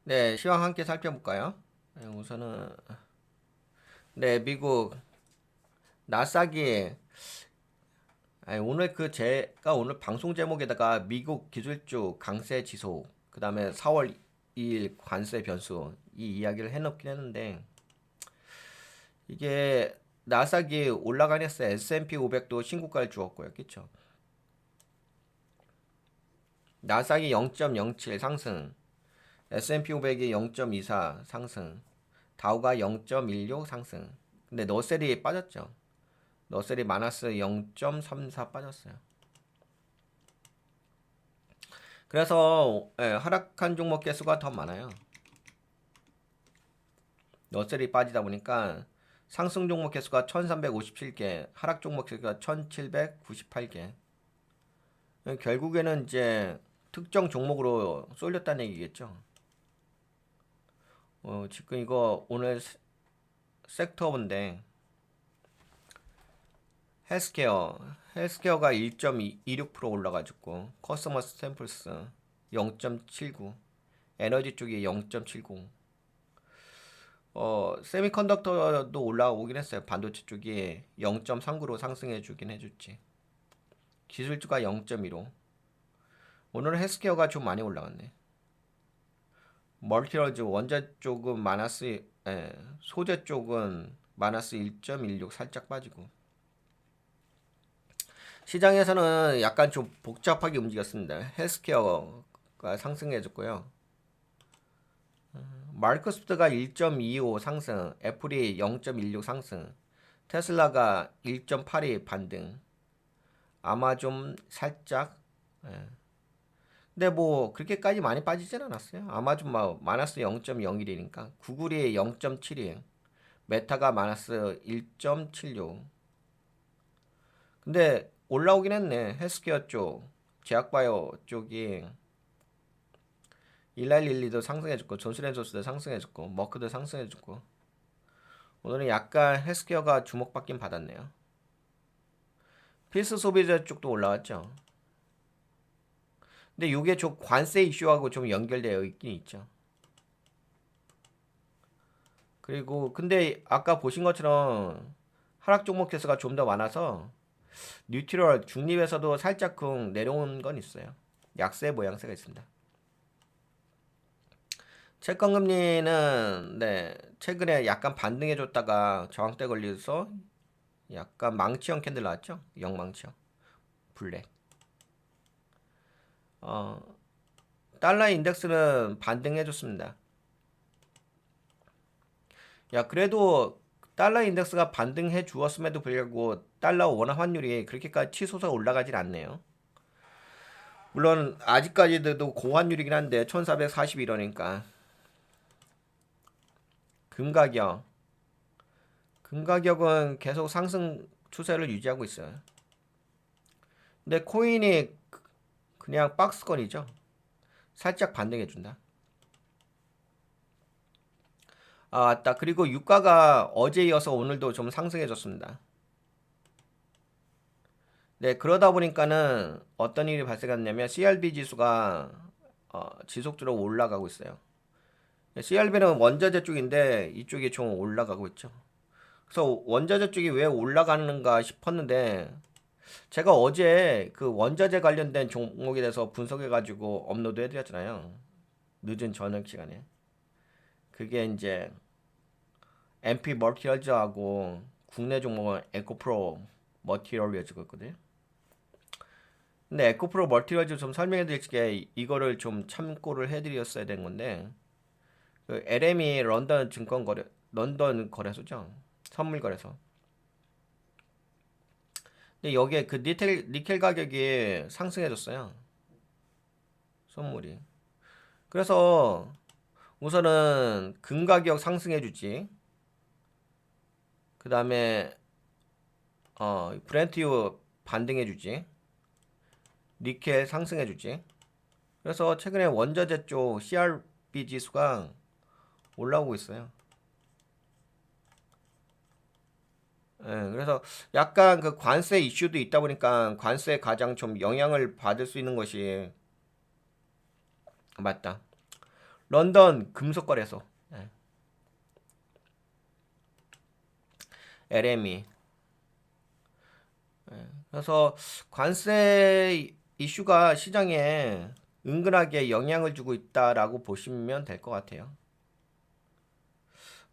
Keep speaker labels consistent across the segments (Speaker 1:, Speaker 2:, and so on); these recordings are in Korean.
Speaker 1: 네, 시황 함께 살펴볼까요? 네, 우선은 네, 미국 나스닥이 오늘 제가 오늘 방송 제목에다가 미국 기술주 강세 지속, 그다음에 4월 2일 관세 변수 이 이야기를 해놓긴 했는데 이게 나스닥이 올라가면서 S&P 500도 신고가를 주었고요, 그렇죠? 나스닥이 0.07 상승, S&P 500이 0.24 상승, 다우가 0.16 상승. 근데 너셀이 빠졌죠. 너셀이 마이너스 0.34 빠졌어요. 그래서 하락한 종목 개수가 더 많아요. 너셀이 빠지다 보니까 상승 종목 개수가 1357개, 하락 종목 개수가 1798개. 결국에는 이제 특정 종목으로 쏠렸다는 얘기겠죠. 지금 이거 오늘 섹터인데 헬스케어가 1.26% 올라가지고 커스터머 스탬플스 0.79, 에너지 쪽이 0.70. 세미컨덕터도 올라오긴 했어요. 반도체 쪽이 0.39로 상승해 주긴 해줬지. 기술주가 0.15. 오늘은 헬스케어가 좀 많이 올라갔네. 멀티러즈 원자 쪽은 소재 쪽은 마이너스 1.16 살짝 빠지고. 시장에서는 약간 좀 복잡하게 움직였습니다. 헬스케어가 상승해줬고요. 마이크로소프트가 1.25 상승, 애플이 0.16 상승, 테슬라가 1.82 반등, 아마존 살짝. 예. 근데 뭐 그렇게까지 많이 빠지진 않았어요. 아마존 마이너스 0.01이니까 구글이 0.72, 메타가 마이너스 1.76. 근데 올라오긴 했네. 헬스케어 쪽, 제약바이오 쪽이 일라일릴리도 상승해줬고, 존슨앤존스도 상승해줬고, 머크도 상승해줬고. 오늘은 약간 헬스케어가 주목받긴 받았네요. 필수 소비자 쪽도 올라왔죠. 근데 이게 좀 관세 이슈하고 좀 연결되어 있긴 있죠. 그리고 근데 아까 보신 것처럼 하락 종목 개수가 좀 더 많아서 뉴트럴 중립에서도 살짝 내려온 건 있어요. 약세 모양새가 있습니다. 채권금리는 최근에 약간 반등해 줬다가 저항대 걸려서 약간 망치형 캔들 나왔죠? 영망치형 블랙. 어, 달러 인덱스는 반등해 줬습니다. 야, 그래도 달러 인덱스가 반등해 주었음에도 불구하고 달러 원화 환율이 그렇게까지 치솟아 올라가진 않네요. 물론 아직까지도 고환율이긴 한데 1441원이니까. 금 가격. 금 가격은 계속 상승 추세를 유지하고 있어요. 근데 코인이 그냥 박스권이죠. 살짝 반등해 준다. 아, 맞다. 그리고 유가가 어제 이어서 오늘도 좀 상승해졌습니다. 네, 그러다 보니까는 어떤 일이 발생했냐면 CRB 지수가 지속적으로 올라가고 있어요. CRB는 원자재 쪽인데 이쪽이 좀 올라가고 있죠. 그래서 원자재 쪽이 왜 올라가는가 싶었는데 제가 어제 그 원자재 관련된 종목에 대해서 분석해가지고 업로드 해드렸잖아요. 늦은 저녁 시간에. 그게 이제 MP 멀티얼즈하고 국내 종목은 에코프로 멀티얼즈거든요. 근데 에코프로 멀티얼즈 좀 설명해 드릴게 이거를 좀 참고를 해드렸어야 되는 건데 그 LM이 런던 거래소죠. 선물 거래소. 근데 여기에 그 니켈 가격이 상승해졌어요. 선물이. 그래서 우선은 금 가격 상승해주지. 그 다음에 브렌트유 반등해주지. 니켈 상승해주지. 그래서 최근에 원자재 쪽 CRB 지수가 올라오고 있어요. 예, 그래서 약간 그 관세 이슈도 있다 보니까 관세에 가장 좀 영향을 받을 수 있는 것이 맞다. 런던 금속거래소. 예. LME. 예. 그래서 관세 이슈가 시장에 은근하게 영향을 주고 있다라고 보시면 될 것 같아요.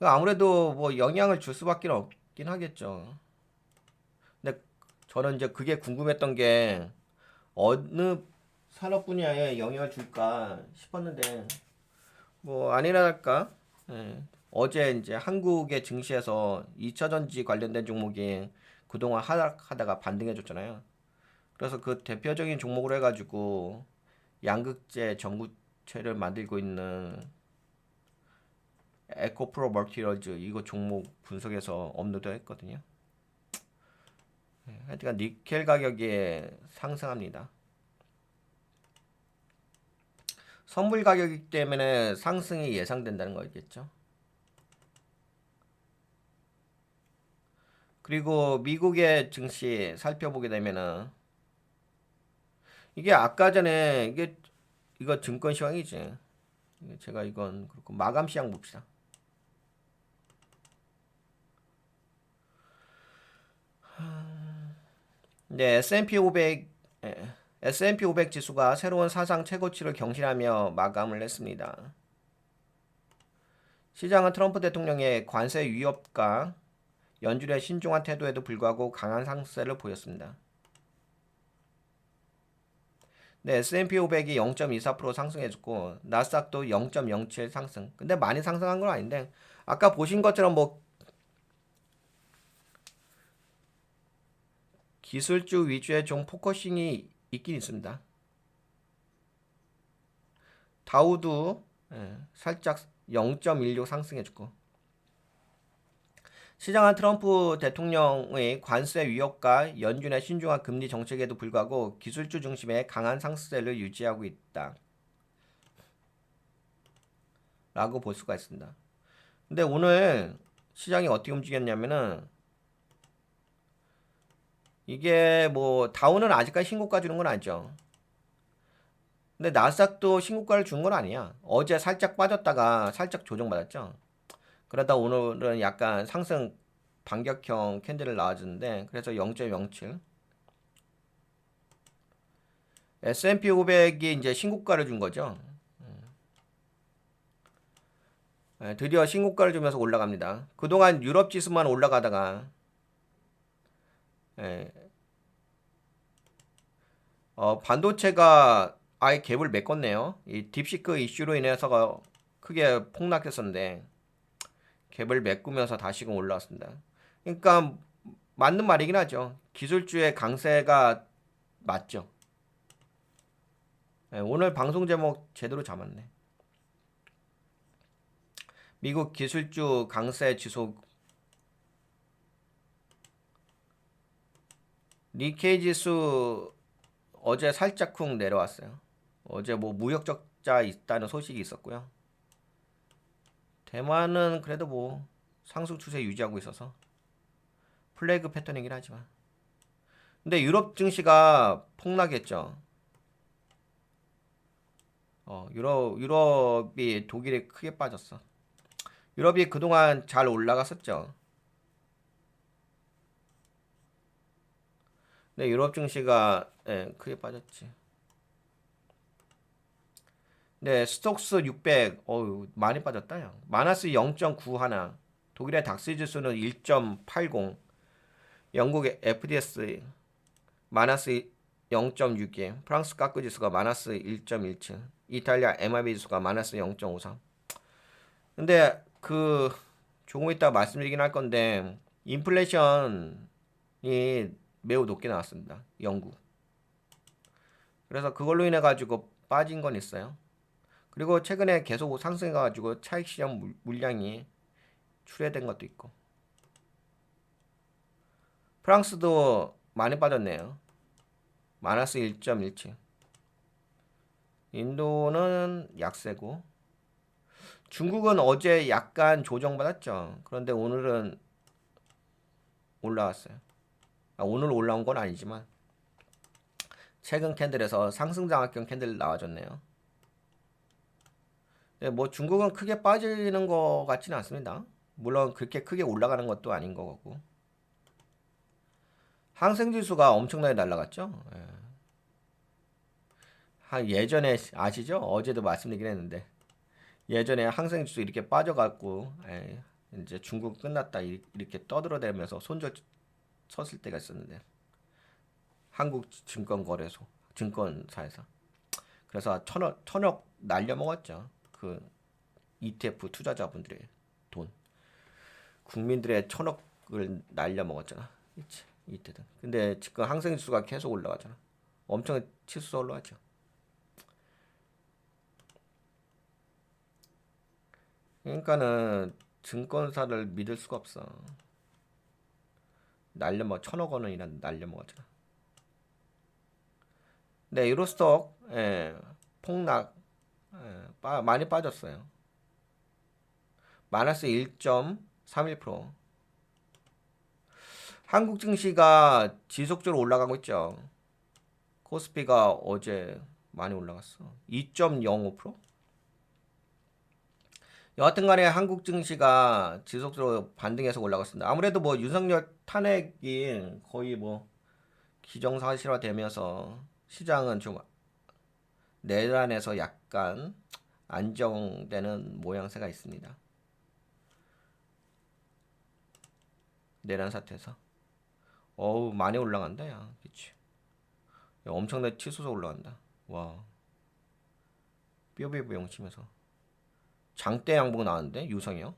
Speaker 1: 아무래도 뭐 영향을 줄 수밖에 없긴 하겠죠. 근데 저는 이제 그게 궁금했던 게 어느 산업 분야에 영향을 줄까 싶었는데 뭐 아니라 할까? 예. 어제 이제 한국의 증시에서 2차전지 관련된 종목이 그동안 하락하다가 반등해줬잖아요. 그래서 그 대표적인 종목으로 해가지고 양극재 전구체를 만들고 있는 에코프로 멀티럴즈 이거 종목 분석해서 업로드 했거든요. 하여튼 니켈 가격이 상승합니다. 선물 가격이기 때문에 상승이 예상된다는 거겠죠. 그리고 미국의 증시 살펴보게 되면은 이게 아까 전에 이거 증권 시황이지. 제가 이건 그렇고 마감 시황 봅시다. 네, S&P 500 지수가 새로운 사상 최고치를 경신하며 마감을 했습니다. 시장은 트럼프 대통령의 관세 위협과 연준의 신중한 태도에도 불구하고 강한 상승세를 보였습니다. 네, S&P 500이 0.24% 상승해줬고 나스닥도 0.07 상승. 근데 많이 상승한 건 아닌데 아까 보신 것처럼 뭐 기술주 위주의 좀 포커싱이 있긴 있습니다. 다우도 살짝 0.16 상승해줬고 시장은 트럼프 대통령의 관세 위협과 연준의 신중한 금리 정책에도 불구하고 기술주 중심의 강한 상승세를 유지하고 있다. 라고 볼 수가 있습니다. 근데 오늘 시장이 어떻게 움직였냐면은 이게 뭐 다우는 아직까지 신고가 주는 건 아니죠. 근데 나스닥도 신고가를 준 건 아니야. 어제 살짝 빠졌다가 살짝 조정받았죠. 그러다 오늘은 약간 상승 반격형 캔들을 나와주는데 그래서 0.07 S&P 500이 이제 신고가를 준 거죠. 드디어 신고가를 주면서 올라갑니다. 그동안 유럽 지수만 올라가다가 예, 반도체가 아예 갭을 메꿨네요. 이 딥시크 이슈로 인해서 크게 폭락했었는데 갭을 메꾸면서 다시금 올라왔습니다. 그러니까 맞는 말이긴 하죠. 기술주의 강세가 맞죠. 오늘 방송 제목 제대로 잡았네. 미국 기술주 강세 지속 니케이 지수 어제 살짝 쿵 내려왔어요. 어제 뭐 무역 적자 있다는 소식이 있었고요. 대만은 그래도 뭐 상승 추세 유지하고 있어서 플래그 패턴이긴 하지만 근데 유럽 증시가 폭락했죠. 유럽이 독일에 크게 빠졌어. 유럽이 그동안 잘 올라갔었죠. 근데 유럽 증시가 크게 빠졌지. 네, 스톡스 600 많이 빠졌다. 야. 마이너스 0.91. 독일의 닥스 지수는 1.80. 영국의 FTSE 마이너스 0.62. 프랑스 까크 지수가 마이너스 1.17. 이탈리아 MIB 지수가 마이너스 0.53. 근데 조금 이따 말씀드리긴 할 건데 인플레이션이 매우 높게 나왔습니다. 영국. 그래서 그걸로 인해 가지고 빠진 건 있어요. 그리고 최근에 계속 상승해 가지고 차익 시장 물량이 출회된 것도 있고. 프랑스도 많이 빠졌네요. 마이너스 1.17. 인도는 약세고. 중국은 어제 약간 조정받았죠. 그런데 오늘은 올라왔어요. 오늘 올라온 건 아니지만 최근 캔들에서 상승장학경 캔들 나와줬네요. 네, 뭐 중국은 크게 빠지는 것 같지는 않습니다. 물론 그렇게 크게 올라가는 것도 아닌 것 같고. 항생지수가 엄청나게 날라갔죠. 예. 예전에 아시죠? 어제도 말씀드리긴 했는데 예전에 항생지수 이렇게 빠져갖고 이제 중국 끝났다 이렇게 떠들어대면서 손절 쳤을 때가 있었는데 한국증권거래소 증권사에서 그래서 천억 날려먹었죠. 그 ETF 투자자분들의 돈 국민들의 천억을 날려먹었잖아. 그치? 이때든. 근데 지금 항생지수가 계속 올라가잖아. 엄청 치수가 올라가죠. 그러니까는 증권사를 믿을 수가 없어. 천억 원이나 날려먹었잖아. 네, 유로스톡 폭락 많이 빠졌어요. 마이너스 1.31%. 한국 증시가 지속적으로 올라가고 있죠. 코스피가 어제 많이 올라갔어. 2.05%? 여하튼 간에 한국 증시가 지속적으로 반등해서 올라갔습니다. 아무래도 뭐 윤석열 탄핵이 거의 뭐 기정사실화 되면서 시장은 좀 내란에서 약간 안정되는 모양새가 있습니다. 내란 사태에서. 어우, 많이 올라간다, 야. 그치. 야, 엄청나게 치솟아 올라간다. 와. 뼈비브 영치면서. 장대 양봉 나왔는데, 유성이요.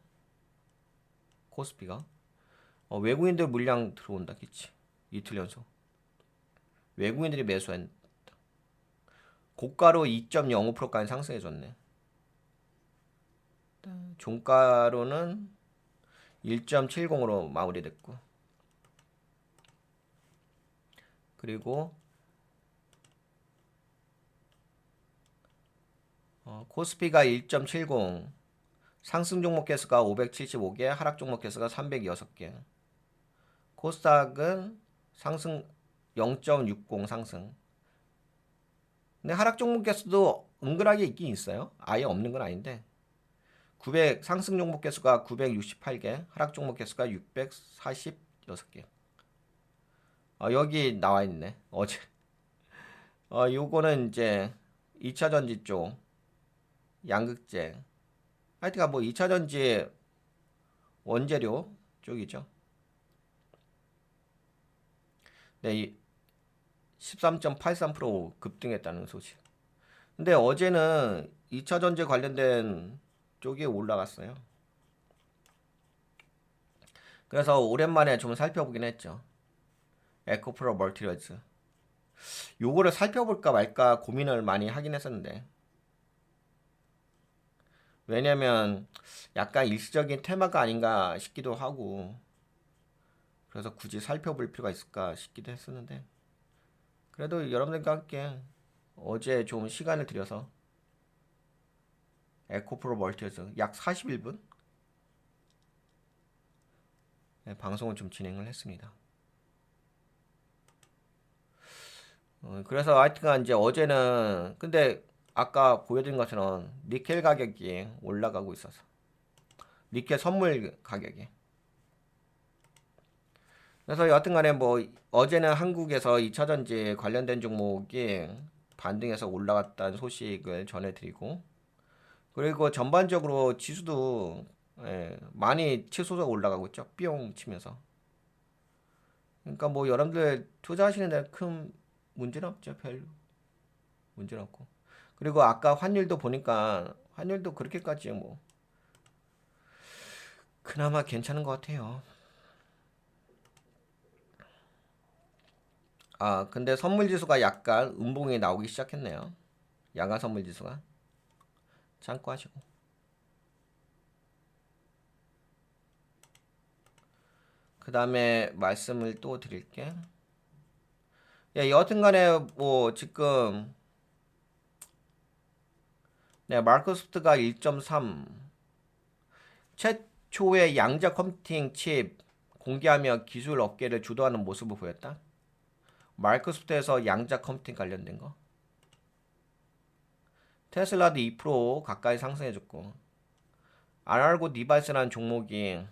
Speaker 1: 코스피가. 외국인들 물량 들어온다, 그치. 이틀 연속. 외국인들이 매수한. 고가로 2.05%까지 상승해줬네. 종가로는 1.70으로 마무리됐고. 그리고 코스피가 1.70, 상승 종목 개수가 575개, 하락 종목 개수가 306개. 코스닥은 상승 0.60 상승. 근데 하락 종목 개수도 은근하게 있긴 있어요. 아예 없는 건 아닌데. 상승 종목 개수가 968개, 하락 종목 개수가 646개. 여기 나와 있네. 어제. 요거는 이제 2차 전지 쪽 양극재. 하여튼간 뭐 2차 전지 원재료 쪽이죠. 네, 13.83% 급등했다는 소식. 근데 어제는 2차 전지 관련된 쪽이 올라갔어요. 그래서 오랜만에 좀 살펴보긴 했죠. 에코프로 멀티리얼즈. 요거를 살펴볼까 말까 고민을 많이 하긴 했었는데. 왜냐면 약간 일시적인 테마가 아닌가 싶기도 하고. 그래서 굳이 살펴볼 필요가 있을까 싶기도 했었는데. 그래도 여러분들과 함께 어제 좀 시간을 들여서 에코프로 멀티에서 약 41분 방송을 좀 진행을 했습니다. 그래서 하여튼간 이제 어제는 근데 아까 보여드린 것처럼 니켈 가격이 올라가고 있어서 니켈 선물 가격이 그래서 여하튼간에 뭐 어제는 한국에서 2차전지 관련된 종목이 반등해서 올라갔다는 소식을 전해드리고 그리고 전반적으로 지수도 많이 치솟아 올라가고 있죠. 뿅 치면서. 그러니까 뭐 여러분들 투자하시는 데 큰 문제는 없죠. 별 문제는 없고. 그리고 아까 환율도 보니까 환율도 그렇게까지 뭐 그나마 괜찮은 것 같아요. 근데 선물 지수가 약간 음봉이 나오기 시작했네요. 양화 선물 지수가. 참고하시고. 그 다음에 말씀을 또 드릴게. 예, 여하튼간에 뭐 지금 마이크로소프트가 1.3 최초의 양자 컴퓨팅 칩 공개하며 기술 업계를 주도하는 모습을 보였다. 마이크로소프트에서 양자 컴퓨팅 관련된 거. 테슬라도 2% 가까이 상승해줬고, 알알고 디바이스라는 종목이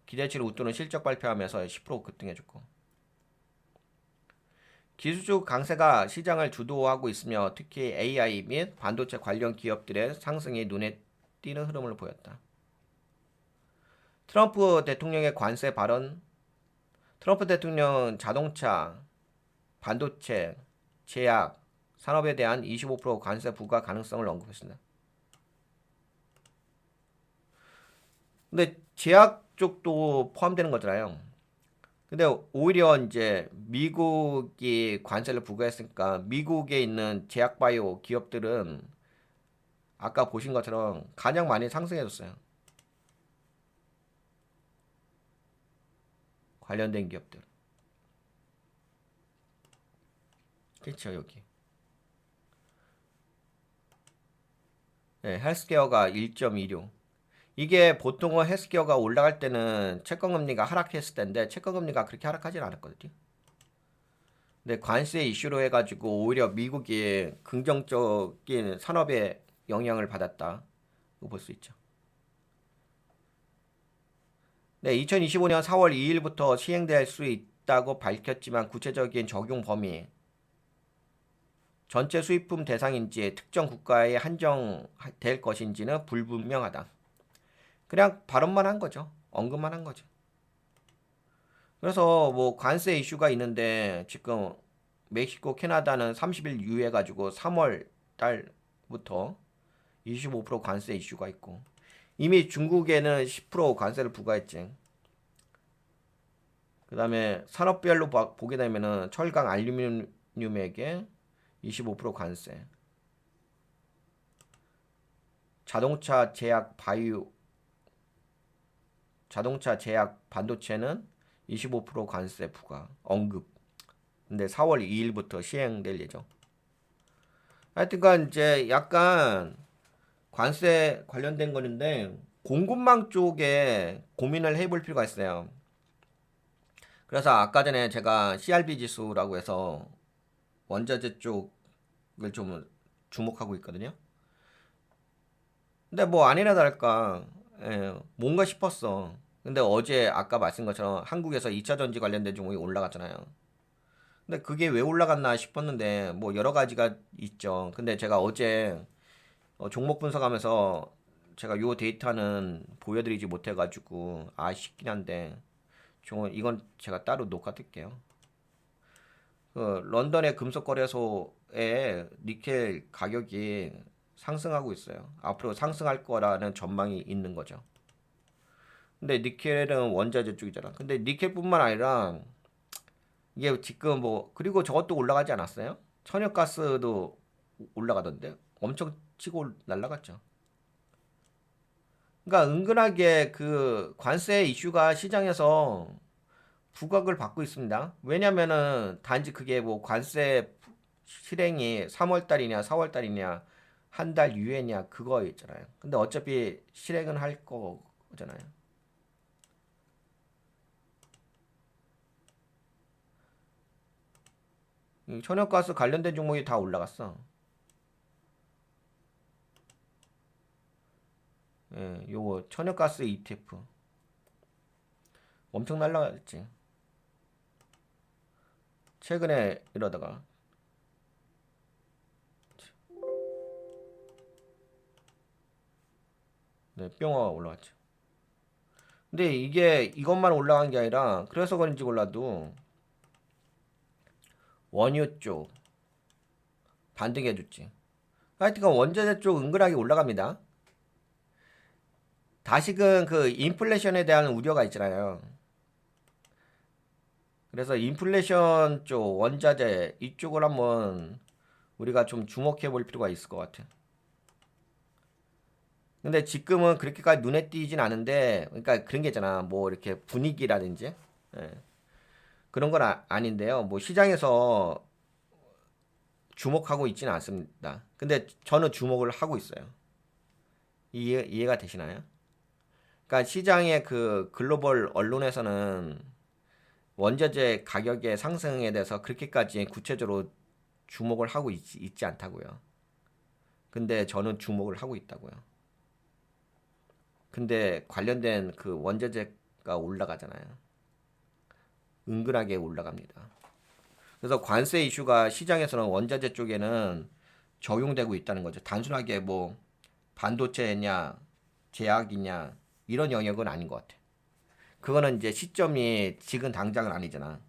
Speaker 1: 기대치를 웃도는 실적 발표하면서 10% 급등해줬고, 기술적 강세가 시장을 주도하고 있으며 특히 AI 및 반도체 관련 기업들의 상승이 눈에 띄는 흐름을 보였다. 트럼프 대통령의 관세 발언. 트럼프 대통령 자동차, 반도체, 제약, 산업에 대한 25% 관세 부과 가능성을 언급했습니다. 근데 제약 쪽도 포함되는 거잖아요. 근데 오히려 이제 미국이 관세를 부과했으니까 미국에 있는 제약 바이오 기업들은 아까 보신 것처럼 가장 많이 상승해졌어요. 관련된 기업들. 그렇죠, 여기. 네, 헬스케어가 1.26. 이게 보통은 헬스케어가 올라갈 때는 채권금리가 하락했을 텐데 채권금리가 그렇게 하락하진 않았거든요. 근데 관세 이슈로 해가지고 오히려 미국이 긍정적인 산업에 영향을 받았다. 볼 수 있죠. 네, 2025년 4월 2일부터 시행될 수 있다고 밝혔지만 구체적인 적용 범위, 전체 수입품 대상인지 특정 국가에 한정될 것인지는 불분명하다. 그냥 발언만 한 거죠. 언급만 한 거죠. 그래서 뭐 관세 이슈가 있는데 지금 멕시코, 캐나다는 30일 유예가지고 3월 달부터 25% 관세 이슈가 있고 이미 중국에는 10% 관세를 부과했지. 그 다음에 산업별로 보게 되면은 철강, 알루미늄에게 25% 관세, 자동차, 제약, 바이오, 자동차, 제약, 반도체는 25% 관세 부과 언급. 근데 4월 2일부터 시행될 예정. 하여튼간 이제 약간 관세 관련된 거는데 공급망 쪽에 고민을 해볼 필요가 있어요. 그래서 아까 전에 제가 CRB 지수라고 해서 원자재 쪽을 좀 주목하고 있거든요. 근데 뭐 아니나 다를까 뭔가 싶었어. 근데 어제 아까 말씀 것처럼 한국에서 2차 전지 관련된 종목이 올라갔잖아요. 근데 그게 왜 올라갔나 싶었는데 뭐 여러 가지가 있죠. 근데 제가 어제 종목 분석하면서 제가 요 데이터는 보여드리지 못해가지고 아쉽긴 한데 이건 제가 따로 녹화 뜰게요. 그 런던의 금속거래소에 니켈 가격이 상승하고 있어요. 앞으로 상승할 거라는 전망이 있는 거죠. 근데 니켈은 원자재 쪽이잖아. 근데 니켈뿐만 아니라 이게 지금 뭐 그리고 저것도 올라가지 않았어요? 천연가스도 올라가던데 엄청 치고 날라갔죠. 그러니까 은근하게 그 관세 이슈가 시장에서 부각을 받고 있습니다. 왜냐면은 단지 그게 뭐 관세 실행이 3월 달이냐 4월 달이냐 한 달 유예냐 그거 있잖아요. 근데 어차피 실행은 할 거잖아요. 이 천연가스 관련된 종목이 다 올라갔어. 예, 요거 천연가스 ETF 엄청 날라갔지. 최근에 이러다가 네, 뿅 올라갔죠. 근데 이게 이것만 올라간 게 아니라 그래서 그런지 몰라도 원유 쪽 반등해줬지. 하여튼간 원자재 쪽 은근하게 올라갑니다. 다시금 그 인플레이션에 대한 우려가 있잖아요. 그래서 인플레이션 쪽 원자재 이쪽을 한번 우리가 좀 주목해 볼 필요가 있을 것 같아. 근데 지금은 그렇게까지 눈에 띄진 않은데, 그러니까 그런 게 있잖아. 뭐 이렇게 분위기라든지 예. 그런 건 아닌데요. 뭐 시장에서 주목하고 있지는 않습니다. 근데 저는 주목을 하고 있어요. 이해가 되시나요? 그러니까 시장의 그 글로벌 언론에서는 원자재 가격의 상승에 대해서 그렇게까지 구체적으로 주목을 하고 있지 않다고요. 근데 저는 주목을 하고 있다고요. 근데 관련된 그 원자재가 올라가잖아요. 은근하게 올라갑니다. 그래서 관세 이슈가 시장에서는 원자재 쪽에는 적용되고 있다는 거죠. 단순하게 뭐 반도체냐, 제약이냐 이런 영역은 아닌 것 같아. 그거는 이제 시점이 지금 당장은 아니잖아.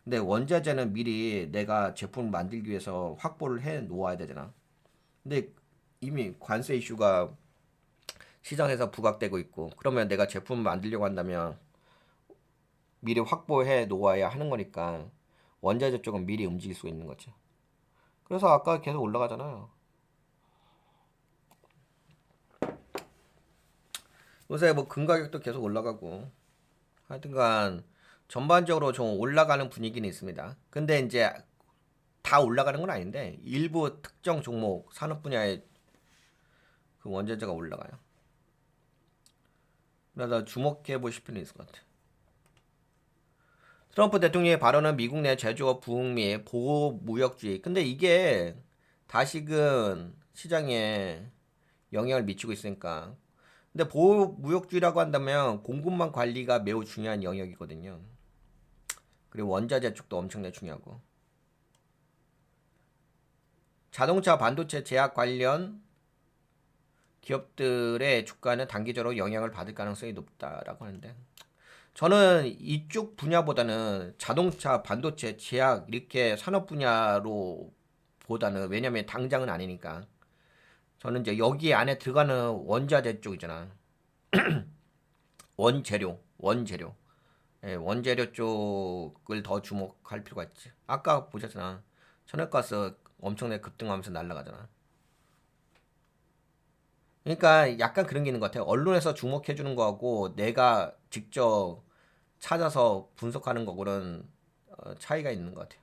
Speaker 1: 근데 원자재는 미리 내가 제품을 만들기 위해서 확보를 해 놓아야 되잖아. 근데 이미 관세 이슈가 시장에서 부각되고 있고, 그러면 내가 제품을 만들려고 한다면 미리 확보해 놓아야 하는 거니까 원자재 쪽은 미리 움직일 수 있는 거죠. 그래서 아까 계속 올라가잖아요. 요새 뭐 금 가격도 계속 올라가고 하여튼간 전반적으로 좀 올라가는 분위기는 있습니다. 근데 이제 다 올라가는 건 아닌데 일부 특정 종목 산업 분야의 그 원자재가 올라가요. 그래서 주목해 보실 필요는 있을 것 같아요. 트럼프 대통령의 발언은 미국 내 제조업 부흥 및 보호 무역주의. 근데 이게 다시금 시장에 영향을 미치고 있으니까. 근데 보호 무역주의라고 한다면 공급망 관리가 매우 중요한 영역이거든요. 그리고 원자재 쪽도 엄청나게 중요하고. 자동차 반도체 제약 관련 기업들의 주가는 단기적으로 영향을 받을 가능성이 높다라고 하는데 저는 이쪽 분야보다는 자동차, 반도체, 제약 이렇게 산업 분야로 보다는 왜냐면 당장은 아니니까 저는 이제 여기 안에 들어가는 원자재 쪽이잖아. 원재료. 예, 원재료 쪽을 더 주목할 필요가 있지. 아까 보셨잖아. 천연가스 엄청나게 급등하면서 날아가잖아. 그러니까 약간 그런 게 있는 것 같아요. 언론에서 주목해 주는 거하고 내가 직접 찾아서 분석하는 거고는 차이가 있는 것 같아요.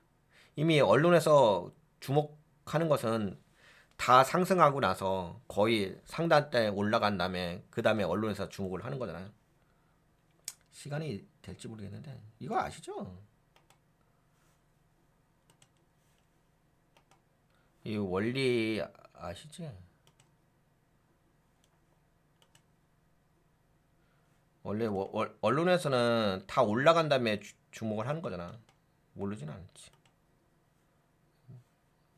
Speaker 1: 이미 언론에서 주목하는 것은 다 상승하고 나서 거의 상단대 올라간 다음에 그 다음에 언론에서 주목을 하는 거잖아요. 시간이 될지 모르겠는데 이거 아시죠? 이 원리 아시지? 원래 언론에서는 다 올라간 다음에 주목을 하는 거잖아. 모르진 않지.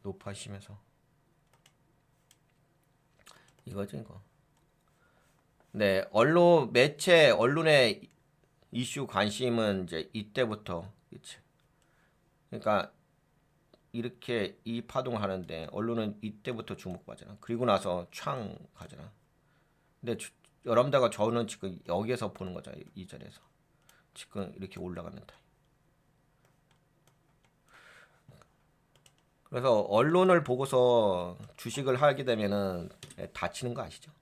Speaker 1: 높아지면서 이거지 이거. 네, 언론의 이슈 관심은 이제 이때부터 그치. 그러니까 이렇게 이 파동을 하는데 언론은 이때부터 주목받잖아. 그리고 나서 촥 가잖아. 근데 여러분들과 저는 지금 여기에서 보는 거죠. 이 자리에서 지금 이렇게 올라가는 타임. 그래서 언론을 보고서 주식을 하게 되면은 다치는 거 아시죠?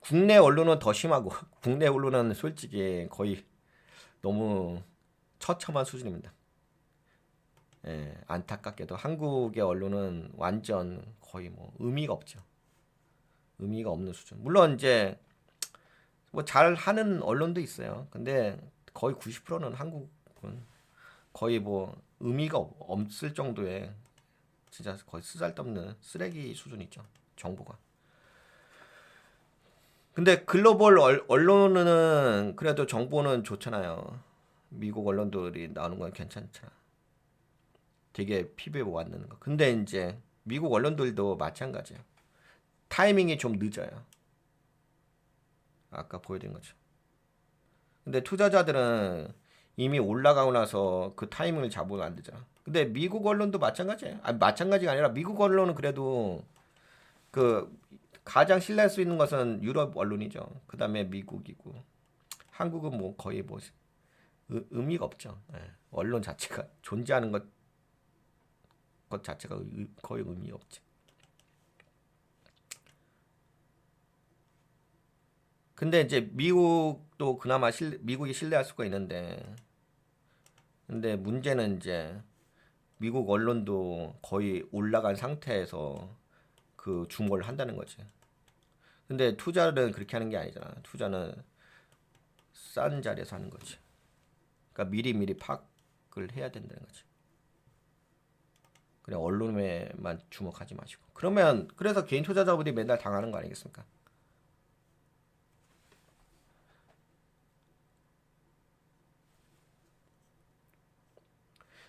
Speaker 1: 국내 언론은 더 심하고 국내 언론은 솔직히 거의 너무 처참한 수준입니다. 예, 안타깝게도 한국의 언론은 완전 거의 뭐 의미가 없죠. 의미가 없는 수준. 물론 이제 뭐 잘하는 언론도 있어요. 근데 거의 90%는 한국은 거의 뭐 의미가 없을 정도의 진짜 거의 쓰잘데없는 쓰레기 수준이죠. 정보가. 근데 글로벌 언론은 그래도 정보는 좋잖아요. 미국 언론들이 나오는 건 괜찮잖아. 되게 피부에 와닿는 거. 근데 이제 미국 언론들도 마찬가지야. 타이밍이 좀 늦어요. 아까 보여드린 거죠. 근데 투자자들은 이미 올라가고 나서 그 타이밍을 잡으면 안 되잖아. 근데 미국 언론도 마찬가지예요. 아니, 마찬가지가 아니라 미국 언론은 그래도 그 가장 신뢰할 수 있는 것은 유럽 언론이죠. 그 다음에 미국이고 한국은 뭐 거의 뭐 의미가 없죠. 예. 언론 자체가 존재하는 것 자체가 거의 의미 없지. 근데 이제 미국도 그나마 미국이 신뢰할 수가 있는데 근데 문제는 이제 미국 언론도 거의 올라간 상태에서 그 주목을 한다는 거지. 근데 투자는 그렇게 하는 게 아니잖아. 투자는 싼 자리에서 하는 거지. 그러니까 미리 파악을 해야 된다는 거지. 그냥 언론에만 주목하지 마시고. 그러면 그래서 개인 투자자분이 맨날 당하는 거 아니겠습니까?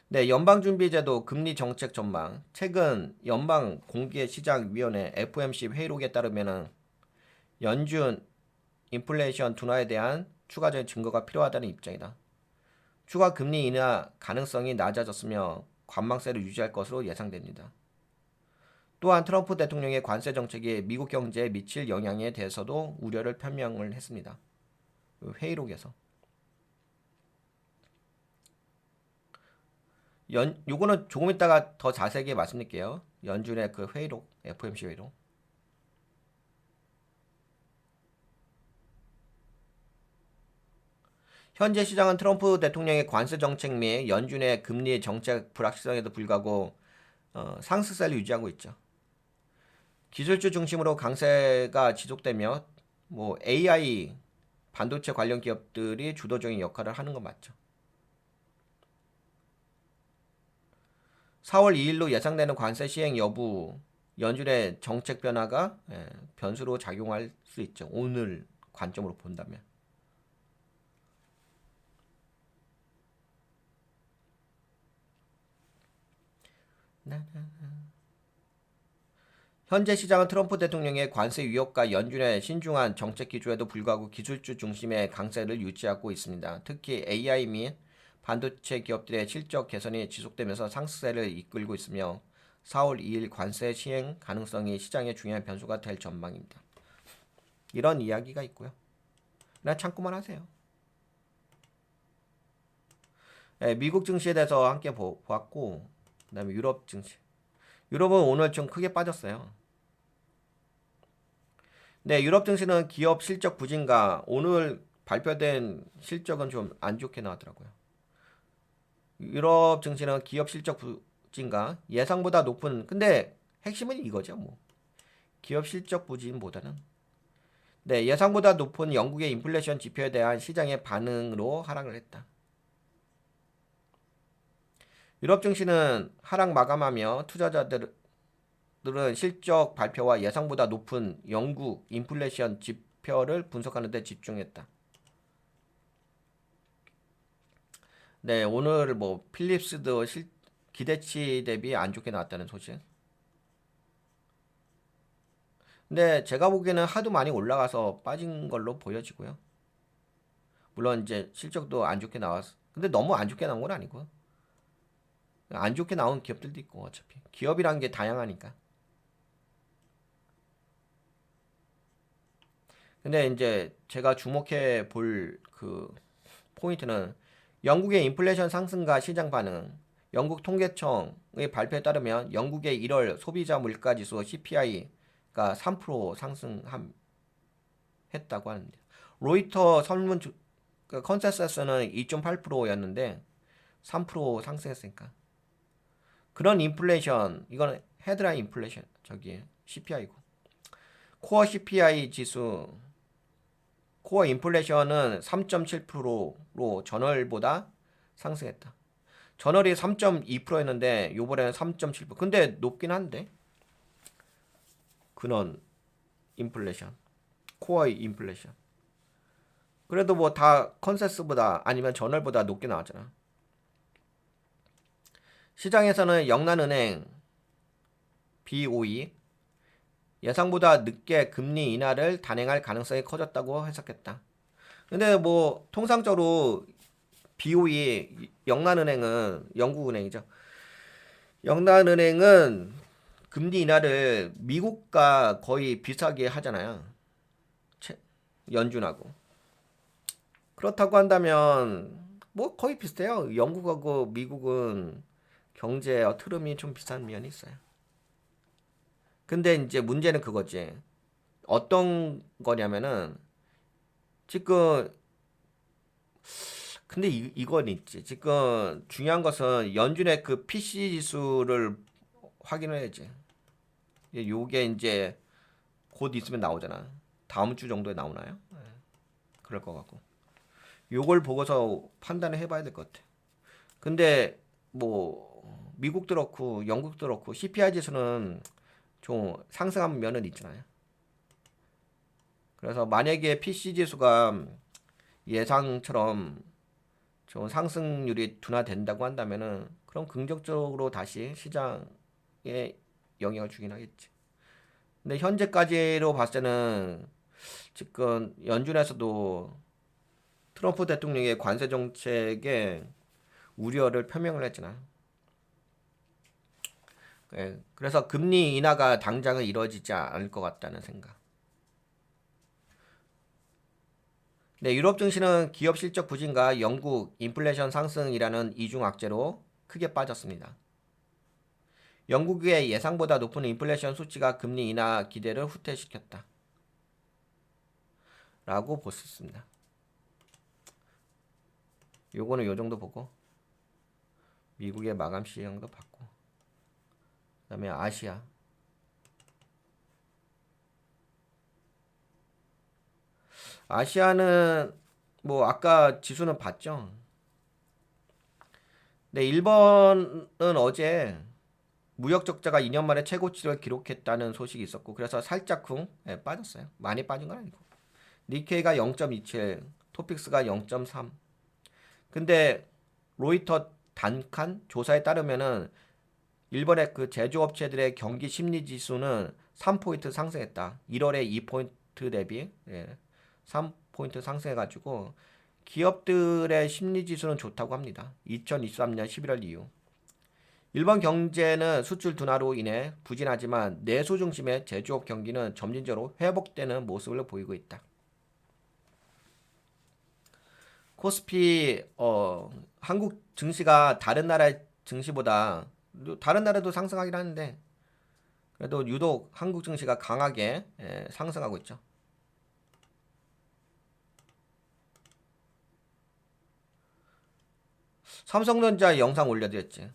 Speaker 1: 네, 연방준비제도 금리 정책 전망. 최근 연방공개시장위원회 FOMC 회의록에 따르면은 연준 인플레이션 둔화에 대한 추가적인 증거가 필요하다는 입장이다. 추가 금리 인하 가능성이 낮아졌으며 관망세를 유지할 것으로 예상됩니다. 또한 트럼프 대통령의 관세 정책이 미국 경제에 미칠 영향에 대해서도 우려를 표명을 했습니다. 회의록에서. 요거는 조금 이따가 더 자세하게 말씀드릴게요. 연준의 그 회의록, FOMC 회의록. 현재 시장은 트럼프 대통령의 관세 정책 및 연준의 금리 정책 불확실성에도 불구하고 상승세를 유지하고 있죠. 기술주 중심으로 강세가 지속되며 뭐 AI 반도체 관련 기업들이 주도적인 역할을 하는 건 맞죠. 4월 2일로 예상되는 관세 시행 여부, 연준의 정책 변화가 변수로 작용할 수 있죠. 오늘 관점으로 본다면. 현재 시장은 트럼프 대통령의 관세 위협과 연준의 신중한 정책 기조에도 불구하고 기술주 중심의 강세를 유지하고 있습니다. 특히 AI 및 반도체 기업들의 실적 개선이 지속되면서 상승세를 이끌고 있으며 4월 2일 관세 시행 가능성이 시장의 중요한 변수가 될 전망입니다. 이런 이야기가 있고요. 그냥 참고만 하세요. 네, 미국 증시에 대해서 함께 보았고, 그 다음에 유럽 증시. 유럽은 오늘 좀 크게 빠졌어요. 네, 유럽 증시는 기업 실적 부진과 오늘 발표된 실적은 좀 안 좋게 나왔더라고요. 유럽 증시는 기업 실적 부진과 예상보다 높은, 근데 핵심은 이거죠, 뭐. 기업 실적 부진보다는. 네, 예상보다 높은 영국의 인플레이션 지표에 대한 시장의 반응으로 하락을 했다. 유럽 증시는 하락 마감하며 투자자들은 실적 발표와 예상보다 높은 영국 인플레이션 지표를 분석하는 데 집중했다. 네, 오늘 뭐 필립스도 기대치 대비 안 좋게 나왔다는 소식. 근데 제가 보기에는 하도 많이 올라가서 빠진 걸로 보여지고요. 물론 이제 실적도 안 좋게 나왔어. 근데 너무 안 좋게 나온 건 아니고. 안 좋게 나온 기업들도 있고 어차피. 기업이란 게 다양하니까. 근데 이제 제가 주목해 볼 그 포인트는 영국의 인플레이션 상승과 시장 반응. 영국 통계청의 발표에 따르면 영국의 1월 소비자 물가 지수 CPI가 3% 상승했다고 하는데 로이터 설문 컨센서스는 2.8%였는데 3% 상승했으니까 그런 인플레이션 이거는 헤드라인 인플레이션 저기 CPI고 코어 CPI 지수 코어 인플레이션은 3.7%로 전월보다 상승했다. 전월이 3.2%였는데 요번에는 3.7%. 근데 높긴 한데. 근원 인플레이션. 코어 인플레이션. 그래도 뭐 다 컨센서스보다 아니면 전월보다 높게 나왔잖아. 시장에서는 영란은행 BOE 예상보다 늦게 금리 인하를 단행할 가능성이 커졌다고 해석했다. 근데 뭐 통상적으로 BOE 영란은행은 영국은행이죠. 영란은행은 금리 인하를 미국과 거의 비슷하게 하잖아요. 연준하고. 그렇다고 한다면 뭐 거의 비슷해요. 영국하고 미국은 경제 흐름이 좀 비슷한 면이 있어요. 근데 이제 문제는 그거지. 어떤 거냐면은 지금 근데 이건 있지. 지금 중요한 것은 연준의 그 PC 지수를 확인을 해야지. 요게 이제 곧 있으면 나오잖아. 다음 주 정도에 나오나요? 그럴 것 같고. 요걸 보고서 판단을 해봐야 될 것 같아. 근데 뭐 미국도 그렇고 영국도 그렇고 CPI 지수는 좀 상승한 면은 있잖아요. 그래서 만약에 PC 지수가 예상처럼 좀 상승률이 둔화된다고 한다면은 그럼 긍정적으로 다시 시장에 영향을 주긴 하겠지. 근데 현재까지로 봤을 때는 지금 연준에서도 트럼프 대통령의 관세 정책에 우려를 표명을 했잖아. 예, 그래서 금리 인하가 당장은 이루어지지 않을 것 같다는 생각. 네, 유럽 증시는 기업 실적 부진과 영국 인플레이션 상승이라는 이중 악재로 크게 빠졌습니다. 영국의 예상보다 높은 인플레이션 수치가 금리 인하 기대를 후퇴시켰다. 라고 볼 수 있습니다. 요거는 요 정도 보고 미국의 마감 시장도 봤고 그다음에 아시아 아시아는 뭐 아까 지수는 봤죠. 네, 일본은 어제 무역 적자가 2년 만에 최고치를 기록했다는 소식이 있었고 그래서 살짝쿵 빠졌어요. 많이 빠진 건 아니고. 니케이가 0.27, 토픽스가 0.3. 근데 로이터 단칸 조사에 따르면은 일본의 그 제조업체들의 경기 심리 지수는 3포인트 상승했다. 1월에 2포인트 대비 3포인트 상승해가지고 기업들의 심리 지수는 좋다고 합니다. 2023년 11월 이후. 일본 경제는 수출 둔화로 인해 부진하지만 내수 중심의 제조업 경기는 점진적으로 회복되는 모습을 보이고 있다. 코스피 한국 증시가 다른 나라의 증시보다 다른 나라도 상승하긴 하는데 그래도 유독 한국 증시가 강하게 상승하고 있죠. 삼성전자 영상 올려드렸지.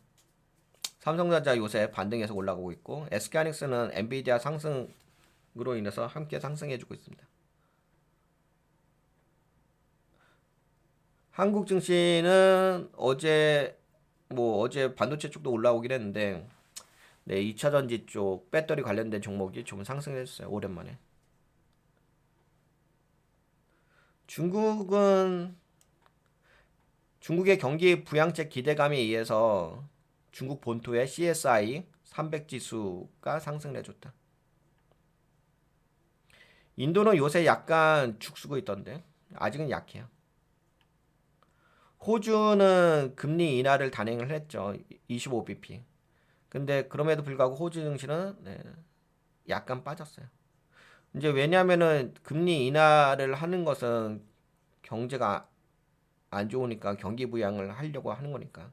Speaker 1: 삼성전자 요새 반등해서 올라가고 있고 SK하이닉스는 엔비디아 상승으로 인해서 함께 상승해주고 있습니다. 한국 증시는 어제 반도체 쪽도 올라오긴 했는데 네, 2차 전지 쪽 배터리 관련된 종목이 좀 상승했어요. 오랜만에. 중국은 중국의 경기 부양책 기대감에 의해서 중국 본토의 CSI 300 지수가 상승을 해줬다. 인도는 요새 약간 죽쓰고 있던데 아직은 약해요. 호주는 금리 인하를 단행을 했죠. 25bp. 근데 그럼에도 불구하고 호주 증시는 약간 빠졌어요. 이제 왜냐하면은 금리 인하를 하는 것은 경제가 안 좋으니까 경기 부양을 하려고 하는 거니까.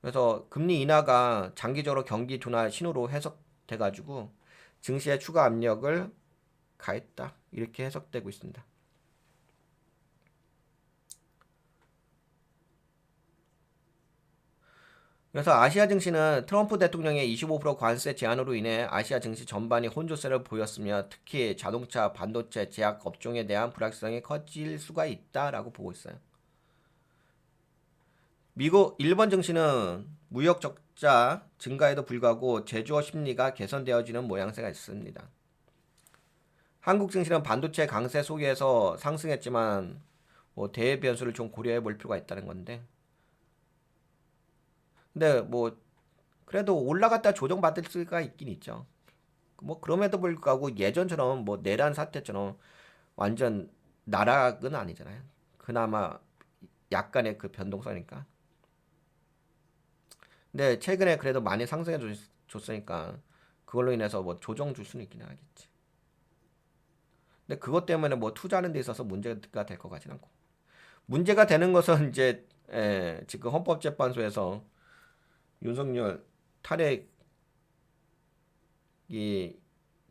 Speaker 1: 그래서 금리 인하가 장기적으로 경기 둔화 신호로 해석돼 가지고 증시에 추가 압력을 가했다. 이렇게 해석되고 있습니다. 그래서 아시아 증시는 트럼프 대통령의 25% 관세 제한으로 인해 아시아 증시 전반이 혼조세를 보였으며 특히 자동차, 반도체, 제약 업종에 대한 불확실성이 커질 수가 있다라고 보고 있어요. 일본 증시는 무역 적자 증가에도 불구하고 제조업 심리가 개선되어지는 모양새가 있습니다. 한국 증시는 반도체 강세 속에서 상승했지만 대외 변수를 좀 고려해 볼 필요가 있다는 건데. 근데 그래도 올라갔다 조정받을 수가 있긴 있죠. 그럼에도 불구하고 예전처럼 내란 사태처럼 완전 나락은 아니잖아요. 그나마 약간의 그 변동성이니까. 근데 최근에 그래도 많이 상승해 줬으니까 그걸로 인해서 조정 줄 수는 있긴 하겠지. 근데 그것 때문에 투자하는 데 있어서 문제가 될 것 같진 않고. 문제가 되는 것은 이제 지금 헌법재판소에서 윤석열 탄핵이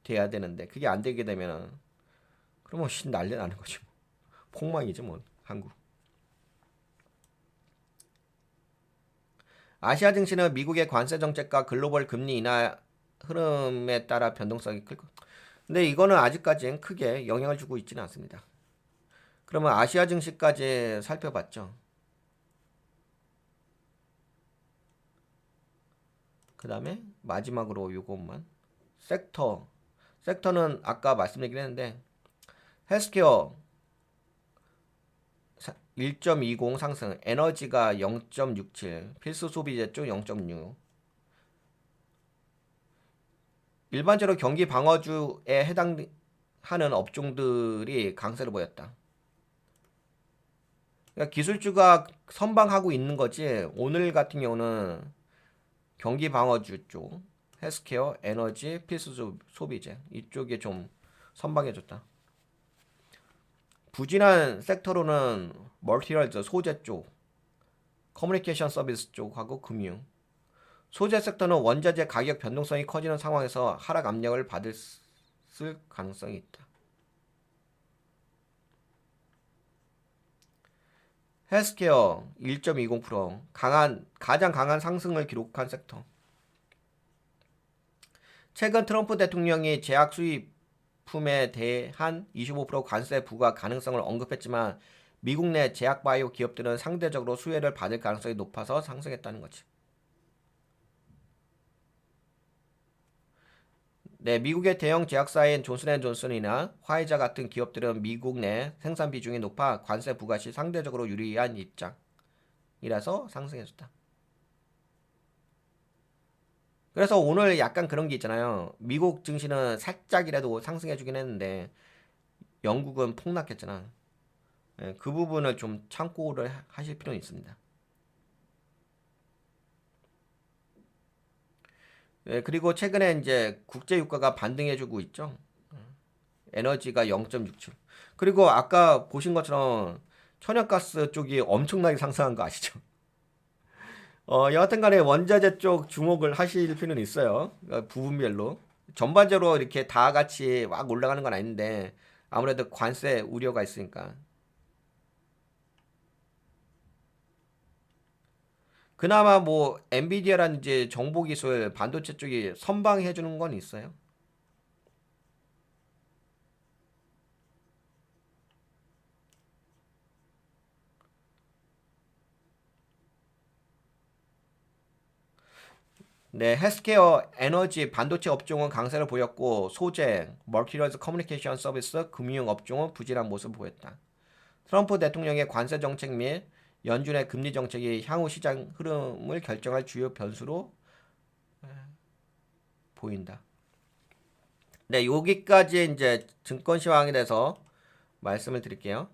Speaker 1: 돼야 되는데 그게 안 되게 되면 그러면 난리 나는 거지 뭐. 폭망이지 뭐 한국. 아시아 증시는 미국의 관세 정책과 글로벌 금리 인하 흐름에 따라 변동성이 클 것. 근데 이거는 아직까지는 크게 영향을 주고 있지는 않습니다. 그러면 아시아 증시까지 살펴봤죠. 그 다음에 마지막으로 요것만 섹터는 아까 말씀드리긴 했는데 헬스케어 1.20 상승, 에너지가 0.67, 필수 소비재 쪽 0.6. 일반적으로 경기 방어주에 해당하는 업종들이 강세를 보였다. 그러니까 기술주가 선방하고 있는 거지. 오늘 같은 경우는 경기 방어주 쪽, 헬스케어, 에너지, 필수 소비재 이쪽에 좀 선방해줬다. 부진한 섹터로는 멀티럴즈 소재 쪽, 커뮤니케이션 서비스 쪽하고 금융. 소재 섹터는 원자재 가격 변동성이 커지는 상황에서 하락 압력을 받을 가능성이 있다. 헬스케어 1.20% 가장 강한 상승을 기록한 섹터. 최근 트럼프 대통령이 제약 수입품에 대한 25% 관세 부과 가능성을 언급했지만 미국 내 제약 바이오 기업들은 상대적으로 수혜를 받을 가능성이 높아서 상승했다는 거지. 네, 미국의 대형 제약사인 존슨앤존슨이나 화이자 같은 기업들은 미국 내 생산 비중이 높아 관세 부과 시 상대적으로 유리한 입장이라서 상승해줬다. 그래서 오늘 약간 그런 게 있잖아요. 미국 증시는 살짝이라도 상승해주긴 했는데 영국은 폭락했잖아. 예, 그 부분을 좀 참고를 하실 필요는 있습니다. 예, 그리고 최근에 이제 국제 유가가 반등해주고 있죠. 에너지가 0.67. 그리고 아까 보신 것처럼 천연가스 쪽이 엄청나게 상승한 거 아시죠? 여하튼 간에 원자재 쪽 주목을 하실 필요는 있어요. 부분별로. 전반적으로 이렇게 다 같이 막 올라가는 건 아닌데 아무래도 관세 우려가 있으니까. 그나마 뭐 엔비디아라든지 정보기술 반도체 쪽이 선방해 주는 건 있어요. 네, 헬스케어, 에너지, 반도체 업종은 강세를 보였고 소재, 멀티리얼스 커뮤니케이션 서비스, 금융 업종은 부진한 모습을 보였다. 트럼프 대통령의 관세 정책 및 연준의 금리 정책이 향후 시장 흐름을 결정할 주요 변수로 보인다. 네, 여기까지 이제 증권 시황에 대해서 말씀을 드릴게요.